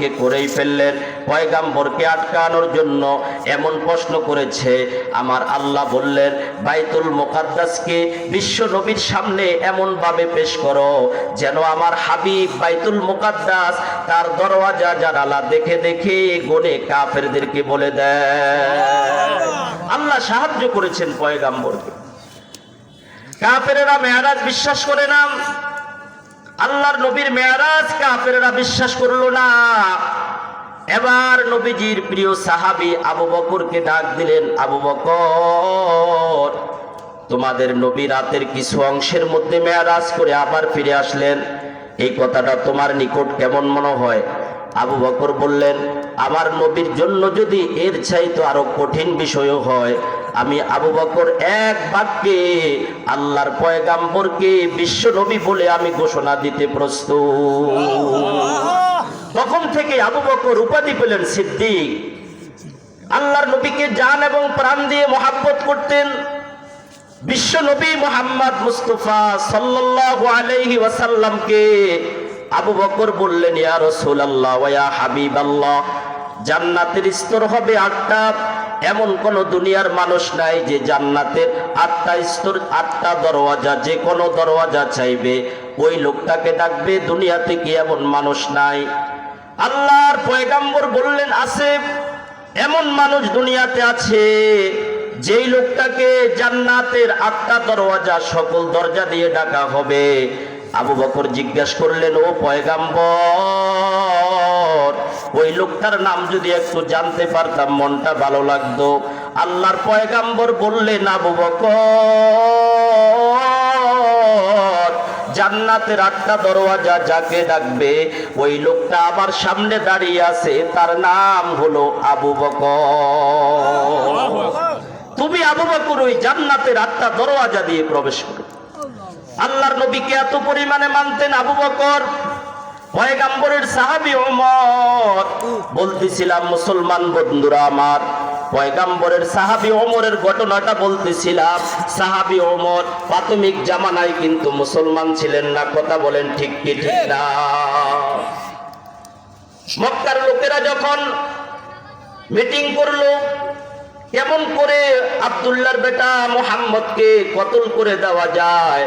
পয়গাম্বরকে করেই ফেললেন। পয়গাম্বরকে আটকানোর জন্য এমন প্রশ্ন করেছে, আমার আল্লাহ বললেন বাইতুল মুকাদ্দাসকে বিশ্ব নবীর সামনে এমন ভাবে পেশ করো যেন আমার হাবিব বাইতুল মুকাদ্দাস তার দরওয়াজা জানালা দেখে দেখে গনে কাফেরদেরকে বলে দেয়। আল্লাহ সাহায্য করেছেন পয়গাম্বরকে। কাফেরেরা মেরাজ বিশ্বাস করে না, আল্লাহর নবীর মেরাজ কাফেরেরা বিশ্বাস করলো না। এবার নবীজির প্রিয় সাহাবী আবু বকরকে ডাক দিলেন, আবু বকর, তোমাদের নবী রাতের কিছু অংশের মধ্যে মেরাজ করে আবার ফিরে আসলেন, এই কথাটা তোমার নিকট কেমন মনে হয়? আবু বকর বললেন, আমার নবীর জন্য যদি এর চাইতে আরো কঠিন বিষয় হয়, আমি আবু বকর এক বাক্যে আল্লাহর পয়গাম্বরকে বিশ্ব নবী বলে আমি ঘোষণা দিতে প্রস্তুত। তখন থেকে আবু বকর উপাধি পেলেন সিদ্দিক। আল্লাহর নবীকে জান এবং প্রাণ দিয়ে মহব্বত করতেন। বিশ্ব নবী মুহাম্মদ মুস্তাফা সাল্লাল্লাহু আলাইহি ওয়াসাল্লামকে আবু বকর বললেন, ইয়া রাসূলুল্লাহ ওয়া ইয়া হাবিবাল্লাহ, জান্নাতের স্তর হবে 8টা। এমন কোন দুনিয়ার মানুষ নাই যে জান্নাতের 8টা স্তর, 8টা দরওয়াজা, যে কোনো দরওয়াজা চাইবে ওই লোকটাকে ডাকবে, দুনিয়াতে কি এমন মানুষ নাই? আল্লাহর পয়গাম্বর বললেন, আছে, এমন মানুষ দুনিয়াতে আছে যেই লোকটাকে জান্নাতের 8টা দরওয়াজা, সকল দরজা দিয়ে ডাকা হবে। আবু বকর জিজ্ঞাসা করলেন, ও পয়গাম্বর, ওই লোকটার নাম যদি একটু জানতে পারতাম মনটা ভালো লাগতো। আল্লাহর পয়গাম্বর বললেন, আবু বকর, জান্নাতের 8টা দরওয়াজা যাকে ডাকবে ওই লোকটা আমার সামনে দাঁড়িয়ে আছে, তার নাম হলো আবু বকর। তুমি আবু বকর ওই জান্নাতের 8টা দরওয়াজা দিয়ে প্রবেশ করো। আল্লাহর নবীকে এত পরিমাণে মানতেন আবু বকর। পয়গাম্বরের সাহাবী ওমর, বলতেছিলাম মুসলমান বন্ধুরা আমার, পয়গাম্বরের সাহাবী ওমরের ঘটনাটা বলতেছিলাম। সাহাবী ওমর প্রাথমিক জামানায় কিন্তু মুসলমান ছিলেন না, কথা বলেন ঠিক কি ঠিক না? মক্কার লোকেরা যখন মিটিং করলো কেমন করে আব্দুল্লাহর বেটা মুহাম্মদকে কতল করে দেওয়া যায়,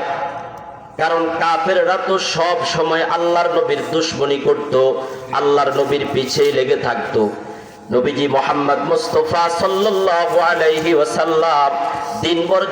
কারণ কাফেররা তো সব সময় আল্লাহর নবীর দুশমনি করত, আল্লাহর নবীর পিছেই লেগে থাকতো। নবীজি মুহাম্মদ মুস্তাফা সাল্লাল্লাহু আলাইহি ওয়াসাল্লাম দিনভর